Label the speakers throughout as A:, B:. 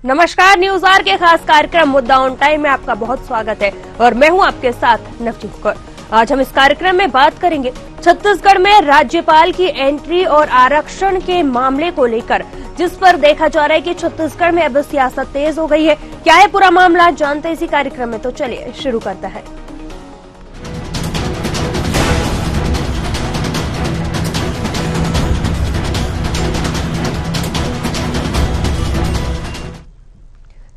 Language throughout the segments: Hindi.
A: नमस्कार, न्यूज आर के खास कार्यक्रम मुद्दा ऑन टाइम में आपका बहुत स्वागत है और मैं हूं आपके साथ नवजीत कौर। आज हम इस कार्यक्रम में बात करेंगे छत्तीसगढ़ में राज्यपाल की एंट्री और आरक्षण के मामले को लेकर, जिस पर देखा जा रहा है कि छत्तीसगढ़ में अब सियासत तेज हो गई है। क्या है पूरा मामला, जानते इसी कार्यक्रम में। तो चलिए शुरू करता है।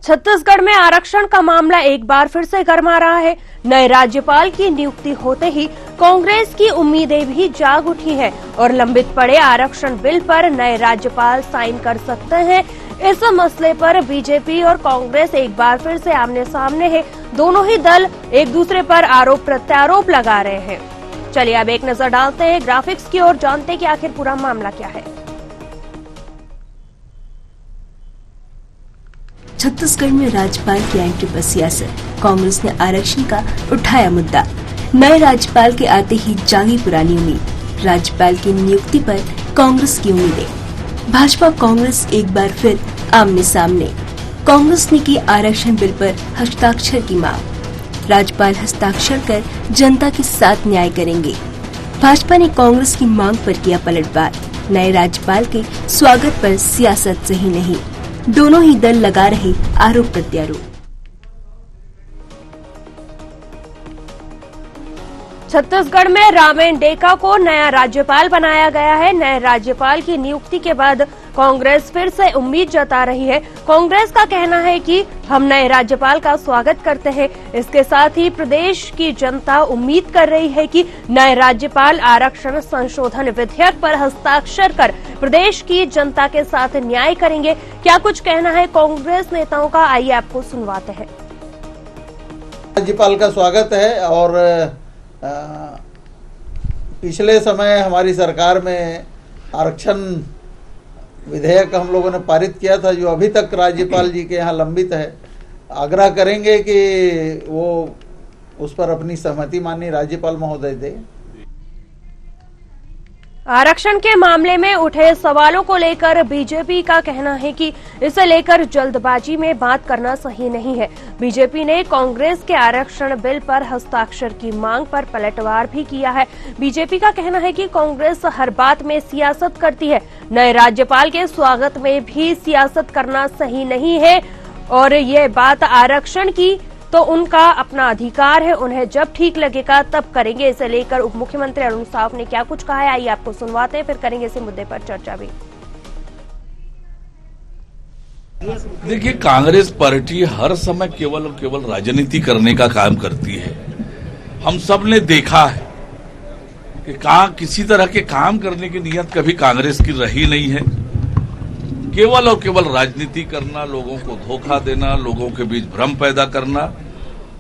A: छत्तीसगढ़ में आरक्षण का मामला एक बार फिर से गरमा रहा है। नए राज्यपाल की नियुक्ति होते ही कांग्रेस की उम्मीदें भी जाग उठी हैं और लंबित पड़े आरक्षण बिल पर नए राज्यपाल साइन कर सकते हैं। इस मसले पर बीजेपी और कांग्रेस एक बार फिर से आमने सामने है। दोनों ही दल एक दूसरे पर आरोप प्रत्यारोप लगा रहे हैं। चलिए अब एक नजर डालते हैं ग्राफिक्स की ओर, जानते हैं कि आखिर पूरा मामला क्या है।
B: छत्तीसगढ़ में राज्यपाल की एंट्री पर सियासत। कांग्रेस ने आरक्षण का उठाया मुद्दा। नए राज्यपाल के आते ही जागी पुरानी उम्मीद। राज्यपाल की नियुक्ति पर कांग्रेस की उम्मीदें। भाजपा कांग्रेस एक बार फिर आमने सामने। कांग्रेस ने की आरक्षण बिल पर हस्ताक्षर की मांग। राज्यपाल हस्ताक्षर कर जनता के साथ न्याय करेंगे। भाजपा ने कांग्रेस की मांग पर किया पलटवार। नए राज्यपाल के स्वागत पर सियासत सही नहीं, दोनों ही दल लगा रहे आरोप प्रत्यारोप।
A: छत्तीसगढ़ में रामेन डेका को नया राज्यपाल बनाया गया है। नए राज्यपाल की नियुक्ति के बाद कांग्रेस फिर से उम्मीद जता रही है। कांग्रेस का कहना है कि हम नए राज्यपाल का स्वागत करते हैं। इसके साथ ही प्रदेश की जनता उम्मीद कर रही है कि नए राज्यपाल आरक्षण संशोधन विधेयक पर हस्ताक्षर कर प्रदेश की जनता के साथ न्याय करेंगे। क्या कुछ कहना है कांग्रेस नेताओं का, आइए आपको सुनवाते हैं।
C: राज्यपाल का स्वागत है और पिछले समय हमारी सरकार में आरक्षण विधेयक हम लोगों ने पारित किया था, जो अभी तक राज्यपाल जी के यहाँ लंबित है। आग्रह करेंगे कि वो उस पर अपनी सहमति माननीय राज्यपाल महोदय दे।
A: आरक्षण के मामले में उठे सवालों को लेकर बीजेपी का कहना है कि इसे लेकर जल्दबाजी में बात करना सही नहीं है। बीजेपी ने कांग्रेस के आरक्षण बिल पर हस्ताक्षर की मांग पर पलटवार भी किया है। बीजेपी का कहना है कि कांग्रेस हर बात में सियासत करती है। नए राज्यपाल के स्वागत में भी सियासत करना सही नहीं है और ये बात आरक्षण की तो उनका अपना अधिकार है, उन्हें जब ठीक लगेगा तब करेंगे। इसे लेकर उप मुख्यमंत्री अरुण साव ने क्या कुछ कहा है, आइए आपको सुनवाते हैं, फिर करेंगे इस मुद्दे पर चर्चा भी।
D: देखिए, कांग्रेस पार्टी हर समय केवल और केवल राजनीति करने का काम करती है। हम सब ने देखा है कि किसी तरह के काम करने की नियत कभी कांग्रेस की रही नहीं है। केवल और केवल राजनीति करना, लोगों को धोखा देना, लोगों के बीच भ्रम पैदा करना,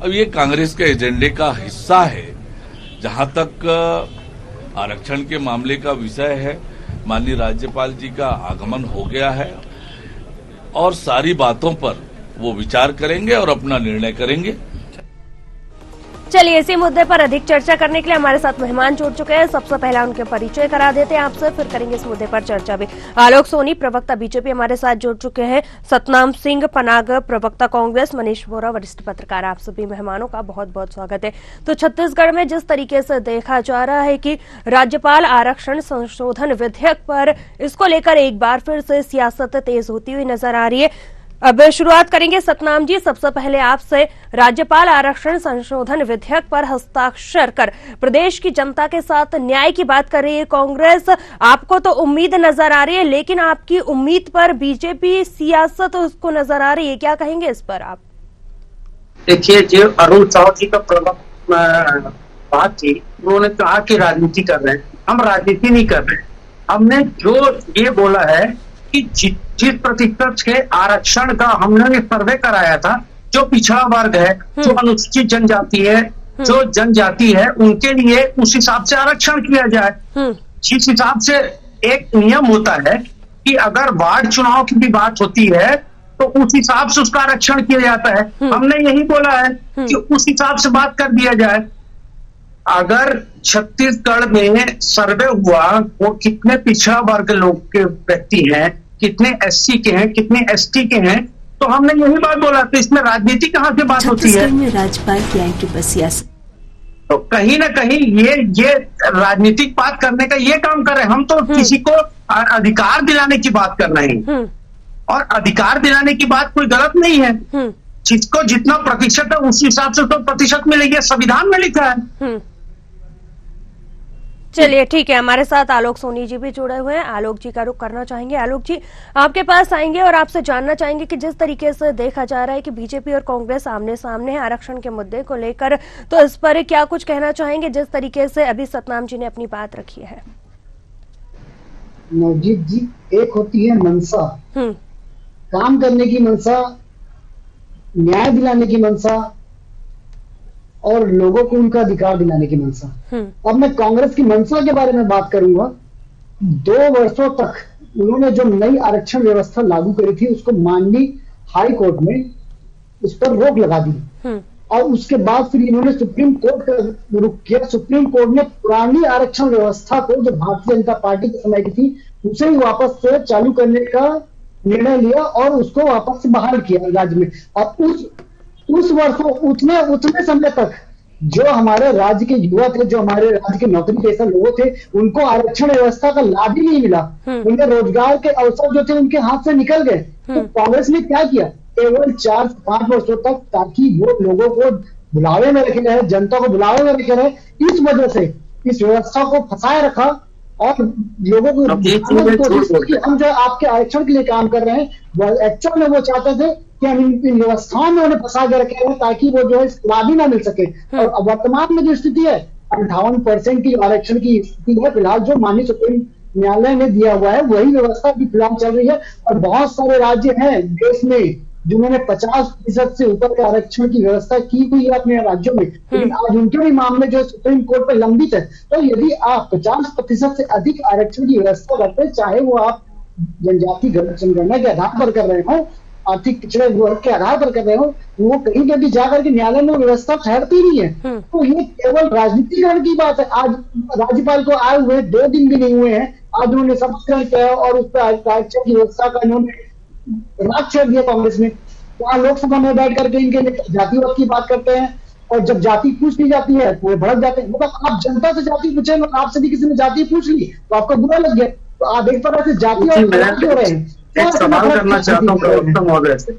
D: अब ये कांग्रेस के एजेंडे का हिस्सा है। जहां तक आरक्षण के मामले का विषय है, माननीय राज्यपाल जी का आगमन हो गया है और सारी बातों पर वो विचार करेंगे और अपना निर्णय करेंगे।
A: चलिए इसी मुद्दे पर अधिक चर्चा करने के लिए हमारे साथ मेहमान जुड़ चुके हैं। सबसे पहले उनके परिचय करा देते हैं आपसे, फिर करेंगे इस मुद्दे पर चर्चा भी। आलोक सोनी, प्रवक्ता बीजेपी, हमारे साथ जुड़ चुके हैं। सतनाम सिंह पनाग, प्रवक्ता कांग्रेस। मनीष बोरा, वरिष्ठ पत्रकार। आप सभी मेहमानों का बहुत बहुत स्वागत है। तो छत्तीसगढ़ में जिस तरीके से देखा जा रहा है कि राज्यपाल आरक्षण संशोधन विधेयक पर, इसको लेकर एक बार फिर से सियासत तेज होती हुई नजर आ रही है। अब शुरुआत करेंगे सतनाम जी, सबसे पहले आपसे। राज्यपाल आरक्षण संशोधन विधेयक पर हस्ताक्षर कर प्रदेश की जनता के साथ न्याय की बात कर रही है कांग्रेस। आपको तो उम्मीद नजर आ रही है, लेकिन आपकी उम्मीद पर बीजेपी सियासत उसको नजर आ रही है, क्या कहेंगे इस पर आप?
E: देखिए, जो अरुण साव जी का बात थी, उन्होंने कहा कि राजनीति कर रहे हैं। हम राजनीति नहीं कर रहे। हमने जो ये बोला है कि जिस प्रतिशत के आरक्षण का हमने सर्वे कराया था, जो पिछड़ा वर्ग है, जो अनुसूचित जनजाति है, जो जनजाति है, उनके लिए उस हिसाब से आरक्षण किया जाए। जिस हिसाब से एक नियम होता है कि अगर वार्ड चुनाव की भी बात होती है तो उस हिसाब से उसका आरक्षण किया जाता है। हमने यही बोला है कि उस हिसाब से बात कर दिया जाए। अगर छत्तीसगढ़ में सर्वे हुआ, वो कितने पिछड़ा वर्ग लोग के व्यक्ति हैं, कितने एससी के हैं, कितने एसटी के हैं, तो हमने यही बात बोला, तो इसमें राजनीति कहाँ से बात होती है?
B: छत्तीसगढ़ में राज्यपाल की एंट्री पर सियासत।
E: तो कहीं ना कहीं ये राजनीतिक बात करने का ये काम कर रहे हैं। हम तो किसी को अधिकार दिलाने की बात कर रहे हैं, और अधिकार दिलाने की बात कोई गलत नहीं है। जिसको जितना प्रतिशत है उस हिसाब से तो प्रतिशत मिलेगी, संविधान में लिखा है।
A: चलिए ठीक है, हमारे साथ आलोक सोनी जी भी जुड़े हुए हैं। आलोक जी का रुख करना चाहेंगे। आलोक जी, आपके पास आएंगे और आपसे जानना चाहेंगे कि जिस तरीके से देखा जा रहा है कि बीजेपी और कांग्रेस आमने सामने है आरक्षण के मुद्दे को लेकर, तो इस पर क्या कुछ कहना चाहेंगे जिस तरीके से अभी सतनाम जी ने अपनी बात रखी है?
F: नवजीत जी, एक होती है मंशा, काम करने की मंशा, न्याय दिलाने की मंशा, और लोगों को उनका अधिकार दिलाने की मंशा। अब मैं कांग्रेस की मंशा के बारे में बात करूंगा। 2 वर्षों तक उन्होंने जो नई आरक्षण व्यवस्था लागू करी थी, उसको माननीय हाई कोर्ट में उस पर रोक लगा दी, और उसके बाद फिर इन्होंने सुप्रीम कोर्ट का रुख किया। सुप्रीम कोर्ट ने पुरानी आरक्षण व्यवस्था को, जो भारतीय जनता पार्टी के समय की थी, उसे ही वापस से चालू करने का निर्णय लिया और उसको वापस से बहाल किया राज्य में। और उस वर्षों उतने समय तक जो हमारे राज्य के युवा थे, जो हमारे राज्य के नौकरी पेशा लोग थे, उनको आरक्षण व्यवस्था का लाभ ही नहीं मिला। उनके रोजगार के अवसर जो थे उनके हाथ से निकल गए। तो कांग्रेस ने क्या किया? केवल 4 से 5 वर्षों तक, ताकि वो लोगों को बुलावे में रखे रहे, जनता को बुलावे में रखे रहे, इस वजह से इस व्यवस्था को फंसाए रखा और लोगों को कोशिश की कि हम जो आपके आरक्षण के लिए काम कर रहे हैं, एक्चुअल में वो चाहते थे कि हम इन व्यवस्थाओं में उन्हें फंसा के रखे हैं, ताकि वो जो है लाभ ही ना मिल सके। और वर्तमान में जो स्थिति है, 58% की आरक्षण की स्थिति है फिलहाल, जो माननीय सुप्रीम न्यायालय ने दिया हुआ है, वही व्यवस्था भी फिलहाल चल रही है। और बहुत सारे राज्य हैं देश में जिन्होंने 50% से ऊपर के आरक्षण की व्यवस्था की हुई है अपने राज्यों में, लेकिन आज उनके भी मामले जो सुप्रीम कोर्ट पर लंबित है। तो यदि आप 50% से अधिक आरक्षण की व्यवस्था करते हैं, चाहे वो आप जनजाति जनगणना के आधार पर कर रहे हो, आर्थिक पिछड़े वर्ग के आधार पर कर रहे हो, वो कहीं पे भी जाकर के न्यायालय में व्यवस्था ठहरती नहीं है। तो ये केवल राजनीतिकरण की बात है। आज राज्यपाल को आए हुए 2 दिन भी नहीं हुए हैं, आज उन्होंने शपथ किया और उस पर आरक्षण की व्यवस्था का इन्होंने राग छेड़ दिया कांग्रेस ने। वहां लोकसभा में बैठ करके इनके जातिवाद की बात करते हैं, और जब जाति पूछ ली जाती है तो वो भड़क जाते हैं। मतलब आप जनता से जाति पूछे, आपसे भी किसी ने जाति पूछ ली तो आपको बुरा लग गया। तो आप एक तरह से जाति और क्यों रहे हैं?
E: एक सवाल करना चाहता हूँ प्रवक्ता महोदय से।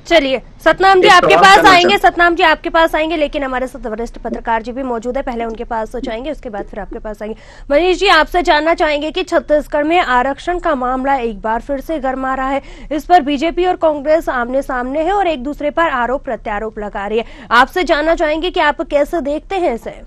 A: चलिए सतनाम जी आपके पास आएंगे। सतनाम जी आपके पास आएंगे, लेकिन हमारे साथ वरिष्ठ पत्रकार जी भी मौजूद है। पहले उनके पास जाएंगे, उसके बाद फिर आपके पास आएंगे। मनीष जी, आपसे जानना चाहेंगे कि छत्तीसगढ़ में आरक्षण का मामला एक बार फिर से गर्मा रहा है। इस पर बीजेपी और कांग्रेस आमने सामने है और एक दूसरे पर आरोप प्रत्यारोप लगा रही है। आपसे जानना चाहेंगे कि आप कैसे देखते हैं इसे?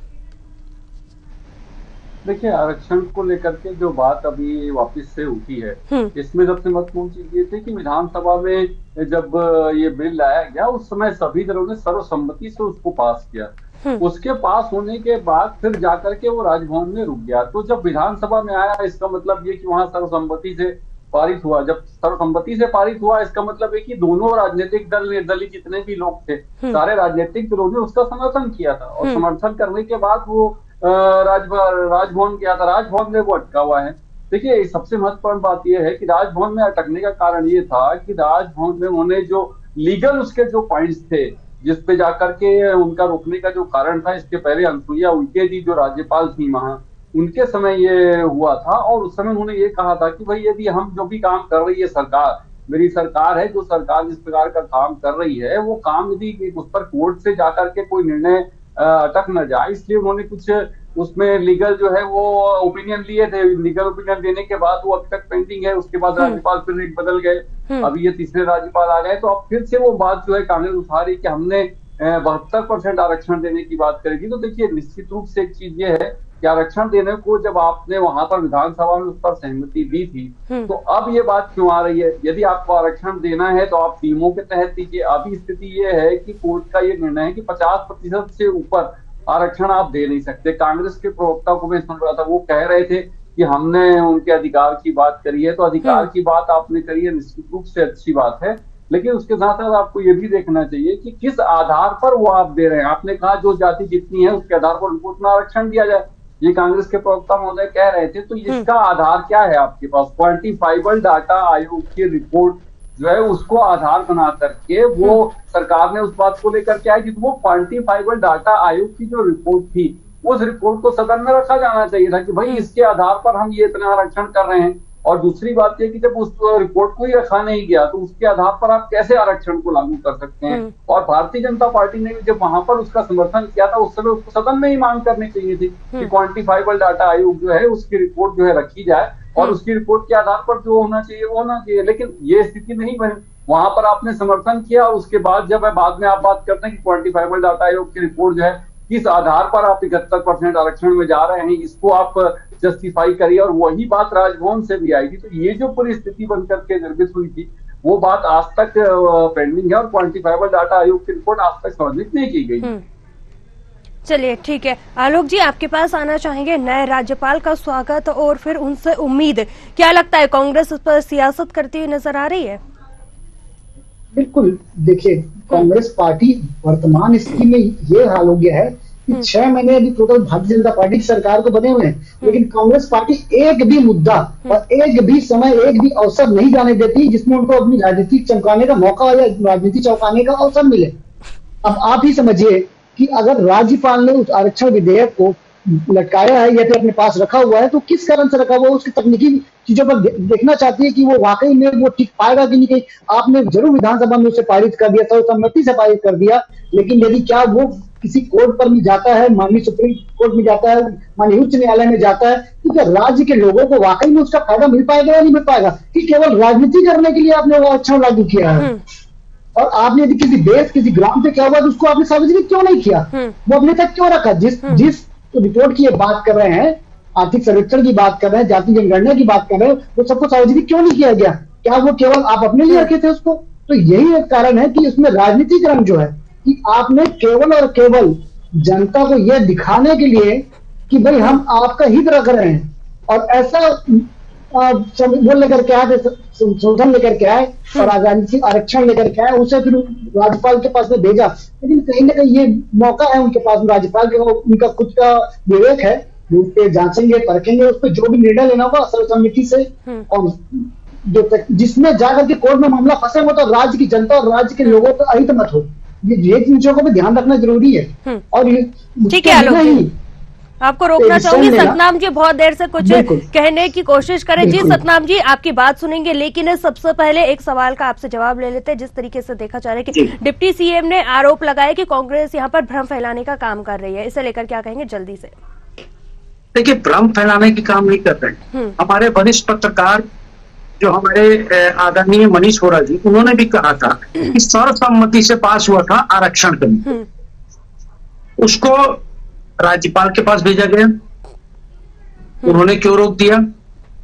G: देखिए, आरक्षण को लेकर के जो बात अभी वापस से उठी है, इसमें सबसे महत्वपूर्ण चीज ये थी कि विधानसभा में जब ये बिल लाया गया, उस समय सभी दलों ने सर्वसम्मति से उसको पास किया। उसके पास होने के बाद फिर जाकर के वो राजभवन में रुक गया। तो जब विधानसभा में आया, इसका मतलब ये कि वहां सर्वसम्मति से पारित हुआ। जब सर्वसम्मति से पारित हुआ, इसका मतलब है कि दोनों राजनीतिक दल, निर्दलीय जितने भी लोग थे, सारे राजनीतिक दलों ने उसका समर्थन किया था। और समर्थन करने के बाद वो राजभवन गया था, राजभवन में वो अटका हुआ है। देखिए, सबसे महत्वपूर्ण बात यह है कि राजभवन में अटकने का कारण ये था कि राजभवन में उन्होंने जो लीगल उसके जो पॉइंट्स थे, जिसपे जाकर के उनका रोकने का जो कारण था, इसके पहले अनुसुईया उइके जी जो राज्यपाल थी वहां, उनके समय ये हुआ था। और उस समय उन्होंने ये कहा था कि भाई यदि हम जो भी काम कर रही है सरकार, मेरी सरकार है, जो सरकार जिस प्रकार का काम कर रही है, वो काम यदि उस पर कोर्ट से जाकर के कोई निर्णय अटक न जाए, इसलिए उन्होंने कुछ उसमें लीगल जो है वो ओपिनियन लिए थे। लीगल ओपिनियन देने के बाद वो अभी तक पेंडिंग है। उसके बाद राज्यपाल फिर एक बदल गए, अभी ये तीसरे राज्यपाल आ गए। तो अब फिर से वो बात जो है कांग्रेस उठा रही कि हमने 72% आरक्षण देने की बात करेगी। तो देखिए, निश्चित रूप से एक चीज ये है कि आरक्षण देने को जब आपने वहां पर विधानसभा में उस पर सहमति दी थी, तो अब ये बात क्यों आ रही है? यदि आपको आरक्षण देना है तो आप टीमों के तहत दीजिए। अभी स्थिति ये है कि कोर्ट का ये निर्णय है कि 50% से ऊपर आरक्षण आप दे नहीं सकते। कांग्रेस के प्रवक्ता को मैं सुन रहा था, वो कह रहे थे कि हमने उनके अधिकार की बात करी है। तो अधिकार की बात आपने करी है, निश्चित रूप से अच्छी बात है, लेकिन उसके साथ साथ आपको ये भी देखना चाहिए कि किस आधार पर वो आप दे रहे हैं। आपने कहा जो जाति जितनी है उसके आधार पर उनको उतना आरक्षण दिया जाए, ये कांग्रेस के प्रवक्ता महोदय कह रहे थे। तो इसका आधार क्या है आपके पास? क्वांटिफाइबल डाटा आयोग की रिपोर्ट जो है उसको आधार बना करके वो सरकार ने उस बात को लेकर के आई कि वो क्वांटिफाइबल डाटा आयोग की जो रिपोर्ट थी उस रिपोर्ट को सदन में रखा जाना चाहिए था कि भाई इसके आधार पर हम ये इतना आरक्षण कर रहे हैं। और दूसरी बात यह कि जब उस रिपोर्ट को ही रखा नहीं गया तो उसके आधार पर आप कैसे आरक्षण को लागू कर सकते हैं। और भारतीय जनता पार्टी ने जब वहां पर उसका समर्थन किया था उस समय उसको सदन में ही मांग करनी चाहिए थी कि क्वांटिफाइबल डाटा आयोग जो है उसकी रिपोर्ट जो है रखी जाए और उसकी रिपोर्ट के आधार पर जो होना चाहिए वो होना चाहिए। लेकिन ये स्थिति नहीं बनी, वहां पर आपने समर्थन किया। उसके बाद जब बाद में आप बात करते हैं कि क्वांटिफाइबल डाटा आयोग की रिपोर्ट जो है किस आधार पर आप 71% आरक्षण में जा रहे हैं इसको आप जस्टिफाई करिए। और वही बात राजभवन से भी आई थी। तो ये जो पूरी स्थिति बनकर के निर्मित हुई थी वो बात आज तक पेंडिंग है और क्वांटिफाइबल डाटा आयोग की रिपोर्ट आज तक समर्पित नहीं की गई।
A: चलिए ठीक है, आलोक जी आपके पास आना चाहेंगे। नए राज्यपाल का स्वागत और फिर उनसे उम्मीद, क्या लगता है कांग्रेस इस पर सियासत करती हुई नजर आ रही है?
F: बिल्कुल, देखिए कांग्रेस पार्टी वर्तमान स्थिति में ये हाल हो गया है कि 6 महीने अभी टोटल भारतीय जनता पार्टी की सरकार को बने हुए हैं, लेकिन कांग्रेस पार्टी एक भी मुद्दा और एक भी समय एक भी अवसर नहीं जाने देती जिसमें उनको अपनी राजनीति चमकाने का मौका या राजनीति चौंकाने का अवसर मिले। अब आप ही समझिए कि अगर राज्यपाल ने उस आरक्षण विधेयक को लटकाया है या फिर अपने पास रखा हुआ है तो किस कारण से रखा हुआ है, उसकी तकनीकी चीजों पर देखना चाहती है कि वो वाकई में वो ठीक पाएगा कि नहीं। कहीं आपने जरूर विधानसभा में उसे पारित कर दिया, सर्वसम्मति से पारित कर दिया, लेकिन यदि क्या वो किसी कोर्ट पर भी जाता है, माननीय सुप्रीम कोर्ट में जाता है, माननीय उच्च न्यायालय में जाता है, तो क्या राज्य के लोगों को वाकई में उसका फायदा मिल पाएगा या नहीं मिल पाएगा? कि केवल राजनीति करने के लिए आपने वो आरक्षण लागू किया है और आपने यदि किसी देश किसी ग्राम पे क्या हुआ तो उसको आपने सार्वजनिक क्यों नहीं किया, वो अपने तक क्यों रखा? जिस रिपोर्ट की बात कर रहे हैं, आर्थिक सर्वेक्षण की बात कर रहे हैं, जाति जनगणना की बात कर रहे हैं, वो सबको सार्वजनिक क्यों नहीं किया गया? क्या वो केवल आप अपने लिए रखे थे उसको? तो यही एक कारण है कि इसमें राजनीतिकरण जो है कि आपने केवल और केवल जनता को यह दिखाने के लिए कि भाई हम आपका हित रख रहे हैं और ऐसा वो लेकर के आए, संशोधन लेकर के आए और राजनीतिक आरक्षण लेकर के आए, उसे फिर राज्यपाल के पास में भेजा। लेकिन कहीं ना कहीं ये मौका है उनके पास, राज्यपाल के उनका खुद का विवेक है, उस पर जांचेंगे परखेंगे, उस पर जो भी निर्णय लेना होगा सर्वसम्मति से और जो जिसमें जाकर के कोर्ट में मामला फंसे हो तो राज्य की जनता और राज्य के लोगों का अहित मत हो। ये चीजों को भी ध्यान रखना जरूरी है। और
A: ठीक है आलोक जी, आपको रोकना चाहूंगी। सतनाम जी बहुत देर से कुछ कहने की कोशिश करें। जी सतनाम जी आपकी बात सुनेंगे, लेकिन सबसे पहले एक सवाल का आपसे जवाब ले लेते हैं। जिस तरीके से देखा जा रहा है कि डिप्टी सीएम ने आरोप लगाया कि कांग्रेस यहाँ पर भ्रम फैलाने का काम कर रही है, इसे लेकर क्या कहेंगे जल्दी से?
E: देखिए, भ्रम फैलाने की काम नहीं कर रहे। हमारे वरिष्ठ पत्रकार जो हमारे आदरणीय मनीष वोरा जी, उन्होंने भी कहा था कि सर्वसम्मति से पास हुआ था आरक्षण कानून, उसको राज्यपाल के पास भेजा गया, उन्होंने क्यों रोक दिया?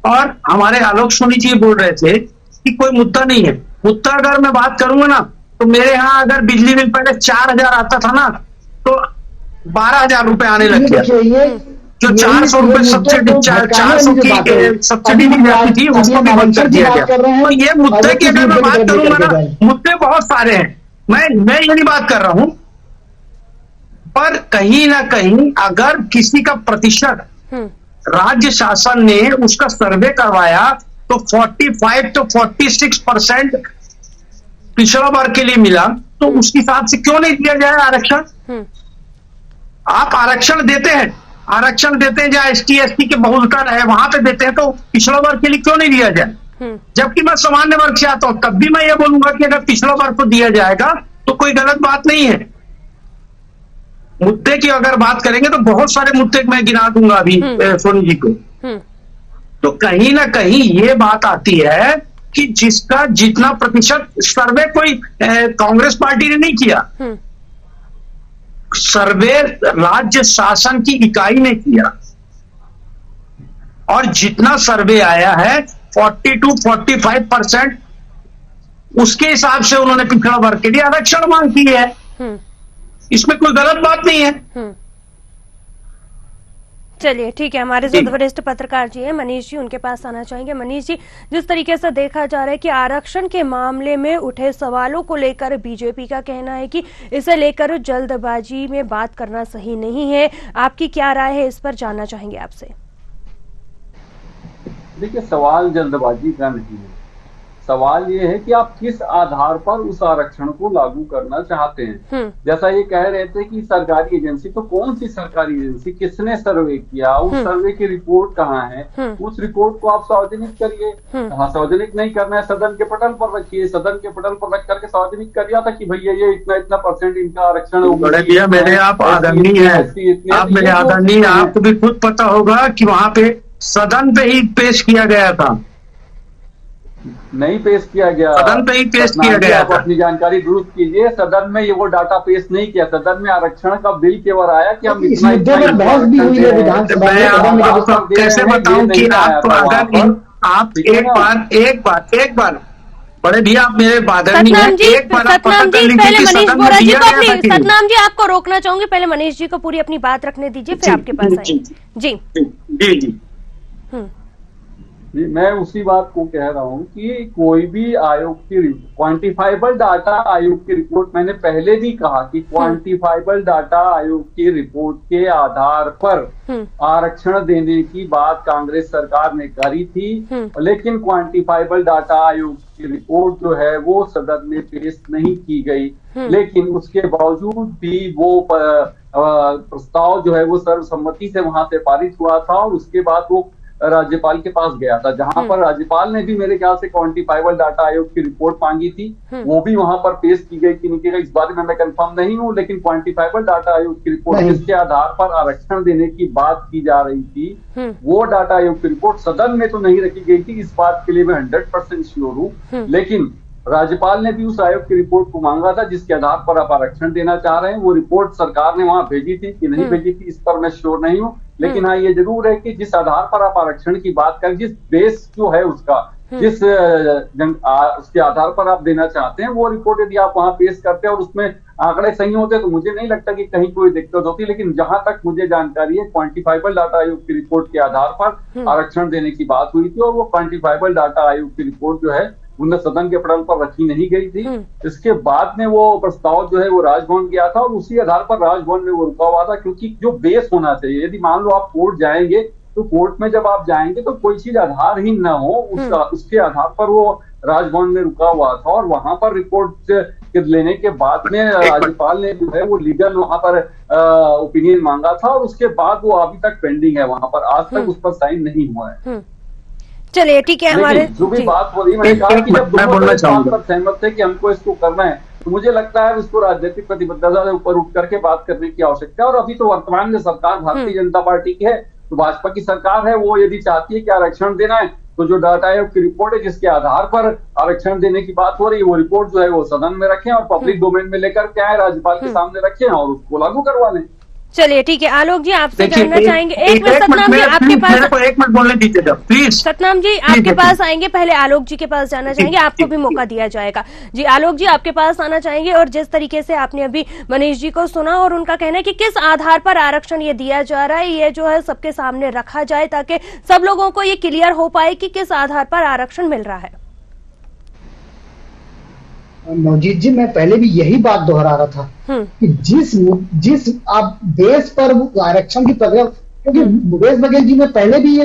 E: और हमारे आलोक सोनी जी बोल रहे थे कि कोई मुद्दा नहीं है। मुद्दा अगर मैं बात करूंगा ना तो मेरे यहाँ अगर बिजली बिल पहले 4000 आता था ना तो 12000 रुपए आने लग गया। जो 400 रुपए सब्सिडी 400 की सब्सिडी दी जाती थी उसको भी बंद कर दिया गया। तो ये मुद्दे की अगर मैं बात करूंगा ना, मुद्दे बहुत सारे हैं, मैं ये नहीं बात कर रहा हूं, पर कहीं ना कहीं अगर किसी का प्रतिशत राज्य शासन ने उसका सर्वे करवाया तो 45 to 46% पिछड़ा वर्ग के लिए मिला, तो उस हिसाब से क्यों नहीं दिया जाए आरक्षण? आप आरक्षण देते हैं जहाँ ST ST के बहुलता है वहां पे देते हैं, तो पिछड़ा वर्ग के लिए क्यों नहीं दिया जाए? जबकि मैं सामान्य वर्ग से आता हूं, तब भी मैं ये बोलूंगा कि अगर पिछड़ा वर्ग को दिया जाएगा तो कोई गलत बात नहीं है। मुद्दे की अगर बात करेंगे तो बहुत सारे मुद्दे मैं गिना दूंगा अभी सोनी जी को। तो कहीं ना कहीं ये बात आती है कि जिसका जितना प्रतिशत सर्वे कोई कांग्रेस पार्टी ने नहीं किया, सर्वे राज्य शासन की इकाई ने किया और जितना सर्वे आया है 40 to 45% उसके हिसाब से उन्होंने पिछड़ा वर्ग के लिए आरक्षण मांग की है। इसमें कोई गलत बात नहीं है।
A: चलिए ठीक है, हमारे जो वरिष्ठ पत्रकार जी हैं मनीष जी, उनके पास आना चाहेंगे। मनीष जी, जिस तरीके से देखा जा रहा है कि आरक्षण के मामले में उठे सवालों को लेकर बीजेपी का कहना है कि इसे लेकर जल्दबाजी में बात करना सही नहीं है, आपकी क्या राय है इस पर जानना चाहेंगे आपसे?
G: देखिए, सवाल जल्दबाजी का नहीं है, सवाल ये है कि आप किस आधार पर उस आरक्षण को लागू करना चाहते हैं। जैसा ये कह रहे थे कि सरकारी एजेंसी, तो कौन सी सरकारी एजेंसी, किसने सर्वे किया, उस सर्वे की रिपोर्ट कहाँ है, उस रिपोर्ट को आप सार्वजनिक करिए। हाँ, सार्वजनिक नहीं करना है, सदन के पटल पर रखिए, सदन के पटल पर रख करके सार्वजनिक करिए था कि भैया ये इतना परसेंट इनका आरक्षण
E: बड़े भैया मेरे आप आदरणीय है, आप मेरे आदरणीय, आपको भी खुद पता होगा कि वहां पे सदन पे ही पेश किया गया था।
G: नहीं पेश किया गया,
E: सदन पे ही पेश किया गया।
G: आप अपनी जानकारी दुरुस्त कीजिए, सदन में ये वो डाटा पेश नहीं किया, सदन में आरक्षण का बिल केवल आया कि हम इतना
F: बहस भी हुई है विधानसभा में।
E: आपको कैसे बताऊं कि आप अगर आप एक बार बड़े भैया आप मेरे बादल
A: सतनाम जी, पहले मनीष बोरा जी को अपनी, सतनाम जी आपको रोकना चाहूंगी, पहले मनीष जी को पूरी अपनी बात रखने दीजिए, फिर आपके पास आएंगे। जी।
G: मैं उसी बात को कह रहा हूं कि कोई भी आयोग की क्वांटिफाइबल डाटा आयोग की रिपोर्ट, मैंने पहले भी कहा कि क्वांटिफाइबल डाटा आयोग की रिपोर्ट के आधार पर आरक्षण देने की बात कांग्रेस सरकार ने करी थी, लेकिन क्वांटिफाइबल डाटा आयोग की रिपोर्ट जो है वो सदन में पेश नहीं की गई। लेकिन उसके बावजूद भी वो प्रस्ताव जो है वो सर्वसम्मति से वहां से पारित हुआ था और उसके बाद वो राज्यपाल के पास गया था, जहां पर राज्यपाल ने भी मेरे ख्याल से क्वांटिफाइबल डाटा आयोग की रिपोर्ट मांगी थी। वो भी वहां पर पेश की गई कि नहीं की गई इस बारे में मैं कंफर्म नहीं हूं, लेकिन क्वांटिफाइबल डाटा आयोग की रिपोर्ट जिसके आधार पर आरक्षण देने की बात की जा रही थी, वो डाटा आयोग की रिपोर्ट सदन में तो नहीं रखी गई थी, इस बात के लिए मैं 100% श्योर हूं। लेकिन राज्यपाल ने भी उस आयोग की रिपोर्ट को मांगा था जिसके आधार पर आप आरक्षण देना चाह रहे हैं। वो रिपोर्ट सरकार ने वहां भेजी थी कि नहीं भेजी थी इस पर मैं श्योर नहीं हूं, लेकिन हाँ ये जरूर है कि जिस आधार पर आप आरक्षण की बात करें, जिस बेस जो है उसका, जिस उसके आधार पर आप देना चाहते हैं, वो रिपोर्ट यदि आप वहां पेश करते हैं और उसमें आंकड़े सही होते तो मुझे नहीं लगता कि कहीं कोई दिक्कत होती। लेकिन जहां तक मुझे जानकारी है, क्वांटिफाइबल डाटा आयोग की रिपोर्ट के आधार पर आरक्षण देने की बात हुई थी और वो क्वांटिफाइबल डाटा आयोग की रिपोर्ट जो है उन्हें सदन के पटल पर रखी नहीं गई थी। इसके बाद में वो प्रस्ताव जो है वो राजभवन गया था और उसी आधार पर राजभवन में वो रुका हुआ था, क्योंकि जो बेस होना चाहिए, यदि मान लो आप कोर्ट जाएंगे तो कोर्ट में जब आप जाएंगे तो कोई चीज आधारहीन ना हो, उसके आधार पर वो राजभवन में रुका हुआ था और वहां पर रिपोर्ट लेने के बाद में राज्यपाल ने जो है वो लीगल वहां पर ओपिनियन मांगा था और उसके बाद वो अभी तक पेंडिंग है वहां पर, आज तक उस पर साइन नहीं हुआ है।
A: चलिए ठीक है, हमारे
G: जो भी बात हो रही है, मैंने कहा कि जब दोनों पर सहमत थे कि हमको इसको करना है, तो मुझे लगता है इसको राजनीतिक प्रतिबद्धता से ऊपर उठ करके बात करने की आवश्यकता है। और अभी तो वर्तमान में सरकार भारतीय जनता पार्टी की है, तो भाजपा की सरकार है, वो यदि चाहती है कि आरक्षण देना है तो जो डाटा आयोग की रिपोर्ट है जिसके आधार पर आरक्षण देने की बात हो रही है, वो रिपोर्ट जो है वो सदन में रखें और पब्लिक डोमेन में लेकर के आए, राज्यपाल के सामने रखें और उसको लागू करवा लें।
A: चलिए ठीक है, आलोक जी आपसे जानना चाहेंगे, एक मिनट सतनाम जी आपके पास,
E: मेरे को 1 मिनट बोलने दीजिए प्लीज।
A: सतनाम जी आपके पास आएंगे, पहले आलोक जी के पास जाना चाहेंगे, आपको भी मौका दिया जाएगा। जी आलोक जी आपके पास आना चाहेंगे, और जिस तरीके से आपने अभी मनीष जी को सुना और उनका कहना है कि किस आधार पर आरक्षण ये दिया जा रहा है, ये जो है सबके सामने रखा जाए ताकि सब लोगों को ये क्लियर हो पाए कि किस आधार पर आरक्षण मिल रहा है।
F: नवजीत जी, मैं पहले भी यही बात दोहरा रहा था कि जिस आप देश पर आरक्षण की प्रक्रिया, क्योंकि भूपेश बघेल जी ने पहले भी ये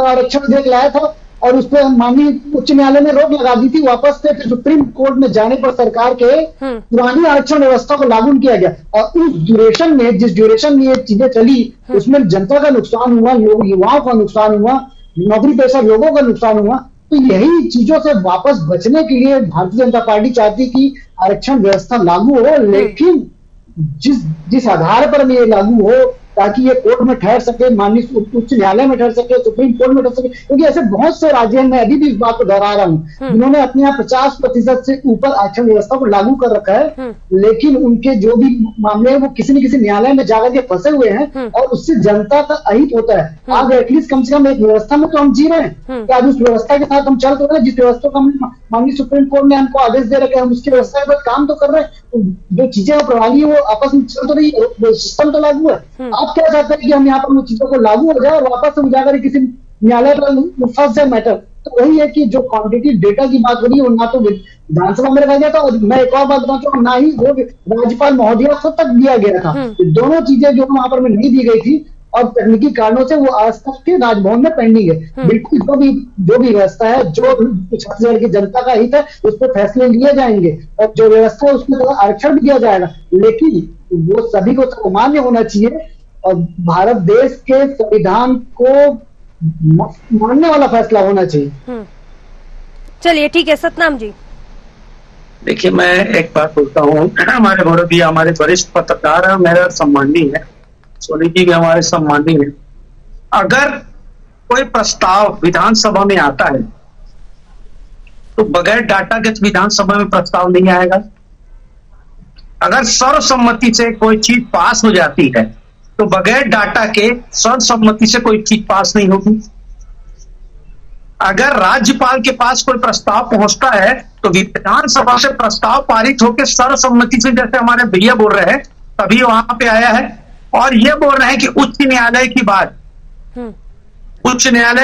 F: आरक्षण विधेयक लाया था और उस पर माननीय उच्च न्यायालय ने रोक लगा दी थी, वापस से फिर सुप्रीम कोर्ट में जाने पर सरकार के पुरानी आरक्षण व्यवस्था को लागू किया गया। और उस ड्यूरेशन में, जिस ड्यूरेशन में ये चीजें चली, उसमें जनता का नुकसान हुआ, युवाओं का नुकसान हुआ, नौकरी पेशा लोगों का नुकसान हुआ। तो यही चीजों से वापस बचने के लिए भारतीय जनता पार्टी चाहती कि आरक्षण व्यवस्था लागू हो, लेकिन जिस आधार पर ये लागू हो ताकि ये कोर्ट में ठहर सके, माननीय उच्च न्यायालय में ठहर सके, सुप्रीम कोर्ट में ठहर सके। क्योंकि ऐसे बहुत से राज्य हैं, मैं अभी भी इस बात को दोहरा रहा हूँ, जिन्होंने अपने यहाँ 50% से ऊपर आरक्षण व्यवस्था को लागू कर रखा है, लेकिन उनके जो भी मामले हैं वो किसी न किसी न्यायालय में जाकर के फंसे हुए हैं और उससे जनता का अहित होता है। आज एटलीस्ट कम से कम एक व्यवस्था में तो हम जी रहे हैं, आज उस व्यवस्था के साथ हम चल तो रहे हैं, जिस व्यवस्था को हम माननीय सुप्रीम कोर्ट ने हमको आदेश दे रखे, हम उसकी व्यवस्था के साथ काम तो कर रहे हैं। जो चीजें प्रणाली है वो आपस में चल तो रही है, सिस्टम तो लागू है। आप क्या चाहते हैं कि हम यहाँ पर चीजों को लागू हो जाए और वापस से जाकर किसी न्यायालय पर फंस जाए मैटर? तो वही है कि जो क्वांटिटी डेटा की बात हो रही है, ना तो विधानसभा में रखा गया था, और मैं एक और बात बताना चाहूँ, ना ही वो राज्यपाल महोदया खुद तक दिया गया था। दोनों चीजें जो वहां पर नहीं दी गई थी, और तकनीकी कारणों से वो आज तक के राजभवन में पेंडिंग है। बिल्कुल जो भी व्यवस्था है, जो छत्तीसगढ़ की जनता का हित है, उस पर फैसले लिए जाएंगे और जो व्यवस्था है उसमें थोड़ा आरक्षण भी दिया जाएगा, लेकिन वो सभी को सामान्य होना चाहिए और भारत देश के संविधान को मानने वाला फैसला होना चाहिए।
A: चलिए ठीक है सतनाम जी।
E: देखिए, मैं एक बात बोलता हूँ, हमारे मुरब्बी, हमारे वरिष्ठ पत्रकार है, मेरा सम्मानीय है, सोनी जी भी हमारे सम्मानीय है। अगर कोई प्रस्ताव विधानसभा में आता है तो बगैर डाटा के विधानसभा में प्रस्ताव नहीं आएगा। अगर सर्वसम्मति से कोई चीज पास हो जाती है तो बगैर डाटा के सर्वसम्मति से कोई चीज पास नहीं होगी। अगर राज्यपाल के पास कोई प्रस्ताव पहुंचता है तो विधानसभा से प्रस्ताव पारित होकर सर्वसम्मति से, जैसे हमारे भैया बोल रहे हैं, तभी वहां पे आया है। और ये बोल रहे हैं कि उच्च न्यायालय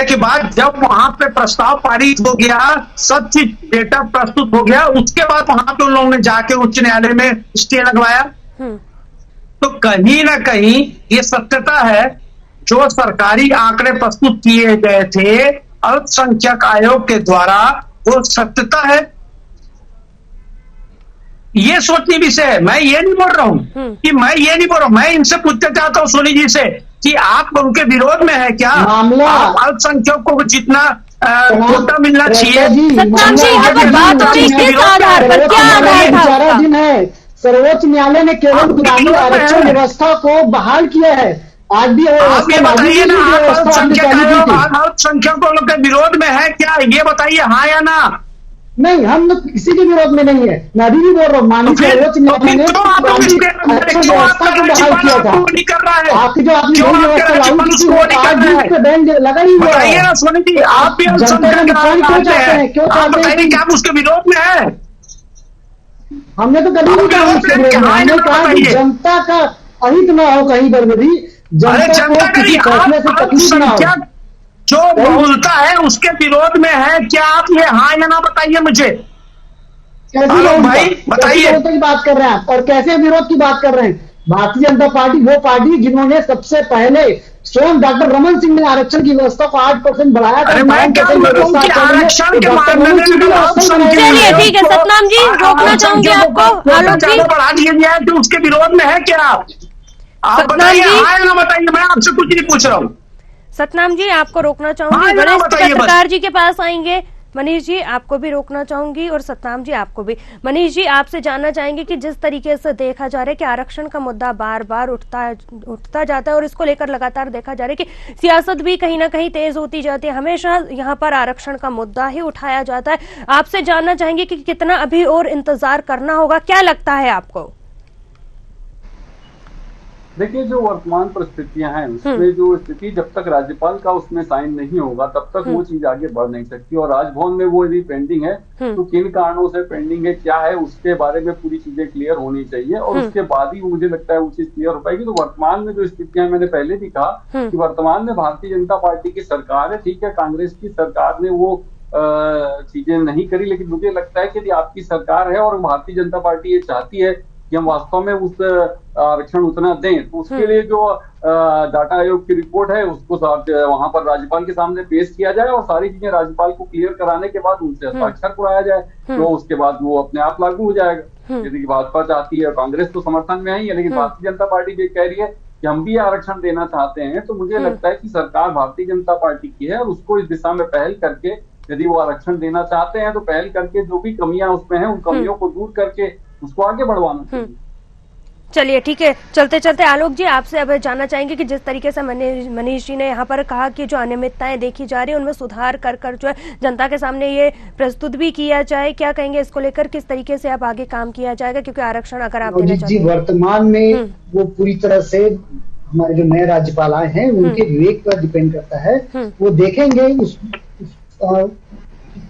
E: के बाद जब वहां पे प्रस्ताव पारित हो गया, सब चीज डेटा प्रस्तुत हो गया, उसके बाद वहां पे उन लोगों ने जाके उच्च न्यायालय में स्टे लगवाया। तो कहीं ना कहीं ये सत्यता है, जो सरकारी आंकड़े प्रस्तुत किए गए थे अल्पसंख्यक आयोग के द्वारा, वो सत्यता है। ये सोचने विषय है। मैं ये नहीं बोल रहा हूं मैं इनसे पूछना चाहता हूं सोनी जी से कि आप उनके विरोध में है क्या? आप अल्पसंख्यक को जितना कोटा मिलना चाहिए।
A: सतनाम जी, यहाँ पर बात हो रही है किस आधार पर, क्या आधार था उसका?
F: दिन है, सर्वोच्च न्यायालय ने केवल पुरानी आरक्षण व्यवस्था को बहाल किया है। आज भी
E: आप ये बताइए ना, आप अल्पसंख्यकों के विरोध में है क्या? ये बताइए, हाँ या ना?
F: नहीं, हम लोग किसी के विरोध में नहीं है। मैं अभी भी बोल रहा हूँ, माननीय सर्वोच्च न्यायालय ने आरक्षण व्यवस्था को बहाल किया था। आपकी जो आपने व्यवस्था लागू की थी वो आज भी उस पर बैन लगा ही हुआ है।
E: आप भी
F: क्यों चाहते हैं
E: क्या आप उसके विरोध में है?
F: हमने तो कभी नहीं कहा उसके विरोध में। हमने कहा कि जनता का अहित ना हो कहीं पर भी, जनता को किसी फैसले से तकलीफ ना हो।
E: जो बहुलता है उसके विरोध में है क्या? आप ये हाँ या ना बताइए मुझे।
F: भाई बताइए, की बात कर रहे हैं आप और कैसे विरोध की बात कर रहे हैं? भारतीय जनता पार्टी वो पार्टी जिन्होंने सबसे पहले स्वयं डॉक्टर रमन सिंह ने आरक्षण की व्यवस्था को 8% बढ़ाया था।
A: चलिए ठीक है सतनाम जी, रोकना चाहूंगी आपको। आलोक जी,
E: बढ़ा दिया गया है तो उसके विरोध में है क्या? आप बताइए, हाँ या ना बताइए, मैं आपसे कुछ नहीं पूछ रहा हूँ।
A: सतनाम जी, आपको रोकना चाहूंगी। वरिष्ठ पत्रकार जी के पास आएंगे। मनीष जी, आपको भी रोकना चाहूंगी और सतनाम जी आपको भी। मनीष जी, आपसे जानना चाहेंगे कि जिस तरीके से देखा जा रहा है कि आरक्षण का मुद्दा बार बार उठता जाता है और इसको लेकर लगातार देखा जा रहा है कि सियासत भी कहीं ना कहीं तेज होती जाती है, हमेशा यहाँ पर आरक्षण का मुद्दा ही उठाया जाता है। आपसे जानना चाहेंगे कि कितना अभी और इंतजार करना होगा, क्या लगता है आपको?
G: देखिए, जो वर्तमान परिस्थितियां हैं उसमें जो स्थिति जब तक राज्यपाल का उसमें साइन नहीं होगा तब तक वो चीज आगे बढ़ नहीं सकती। और राजभवन में वो यदि पेंडिंग है तो किन कारणों से पेंडिंग है, क्या है, उसके बारे में पूरी चीजें क्लियर होनी चाहिए और उसके बाद ही मुझे लगता है वो चीज क्लियर हो पाएगी। तो वर्तमान में जो स्थितियां, मैंने पहले भी कहा कि वर्तमान में भारतीय जनता पार्टी की सरकार है, ठीक है, कांग्रेस की सरकार ने वो चीजें नहीं करी, लेकिन मुझे लगता है कि यदि आपकी सरकार है और भारतीय जनता पार्टी ये चाहती है कि हम वास्तव में उस आरक्षण उतना दें, तो उसके लिए जो डाटा आयोग की रिपोर्ट है उसको वहां पर राज्यपाल के सामने पेश किया जाए और सारी चीजें राज्यपाल को क्लियर कराने के बाद उनसे हस्ताक्षर कराया जाए, तो उसके बाद वो अपने आप लागू हो जाएगा। यदि भाजपा चाहती है, कांग्रेस तो समर्थन में ही है, लेकिन भारतीय जनता पार्टी भी कह रही है कि हम भी आरक्षण देना चाहते हैं, तो मुझे लगता है कि सरकार भारतीय जनता पार्टी की है और उसको इस दिशा में पहल करके, यदि वो आरक्षण देना चाहते हैं तो पहल करके जो भी कमियां उसमें हैं उन कमियों को दूर करके उसको आगे बढ़वाना चाहिए।
A: चलिए ठीक है, चलते चलते आलोक जी, आपसे अब जानना चाहेंगे कि जिस तरीके से मनीष जी ने यहाँ पर कहा कि जो अनियमितताएं देखी जा रही है उनमें सुधार कर जो है जनता के सामने ये प्रस्तुत भी किया जाए, क्या कहेंगे इसको लेकर? किस तरीके से अब आगे काम किया जाएगा, क्योंकि आरक्षण अगर आप देना चाहते हैं?
F: वर्तमान में वो पूरी तरह से हमारे जो नए राज्यपाल आए हैं उनके विवेक पर डिपेंड करता है। वो देखेंगे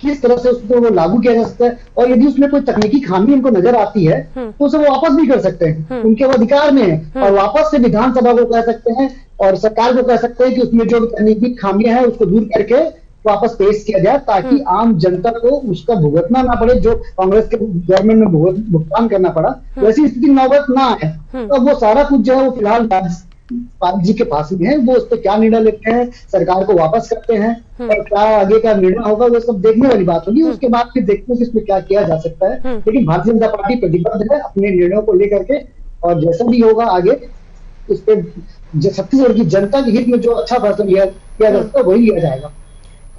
F: किस तरह से उसको वो लागू किया जा सकता है और यदि उसमें कोई तकनीकी खामी उनको नजर आती है तो उसे वो वापस भी कर सकते हैं, उनके वो अधिकार में है और वापस से विधानसभा को कह सकते हैं और सरकार को कह सकते हैं कि उसमें जो तकनीकी खामियां हैं उसको दूर करके वापस पेश किया जाए, ताकि आम जनता को उसका भुगतना ना पड़े जो कांग्रेस के गवर्नमेंट में भुगतान करना पड़ा, वैसी स्थिति नौबत ना आए। तो वो सारा कुछ जो है वो फिलहाल पाल जी के पास ही है, वो उस पर क्या निर्णय लेते हैं, सरकार को वापस करते हैं और क्या आगे का निर्णय होगा वो सब देखने वाली बात होगी। उसके बाद फिर देखते हैं कि इसमें क्या किया जा सकता है। लेकिन भारतीय जनता पार्टी प्रतिबद्ध है अपने निर्णयों को लेकर के, और जैसा भी होगा आगे उस पर छत्तीसगढ़ की जनता के हित में जो अच्छा फैसला किया जा सकता है वही लिया जाएगा।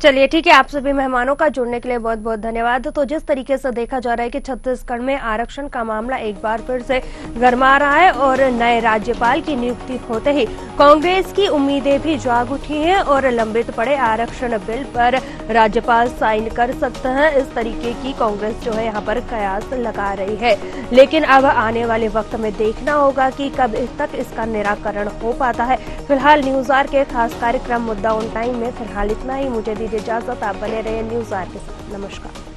A: चलिए ठीक है, आप सभी मेहमानों का जुड़ने के लिए बहुत बहुत धन्यवाद। तो जिस तरीके से देखा जा रहा है कि छत्तीसगढ़ में आरक्षण का मामला एक बार फिर से गरमा रहा है और नए राज्यपाल की नियुक्ति होते ही कांग्रेस की उम्मीदें भी जाग उठी हैं और लंबित पड़े आरक्षण बिल पर राज्यपाल साइन कर सकते हैं, इस तरीके की कांग्रेस जो है यहाँ पर कयास लगा रही है। लेकिन अब आने वाले वक्त में देखना होगा कि कब तक इसका निराकरण हो पाता है। फिलहाल न्यूज आवर के खास कार्यक्रम मुद्दा ऑन टाइम में फिलहाल इतना ही। मुझे दीजिए इजाजत, आप बने रहिए न्यूज आवर के साथ। नमस्कार।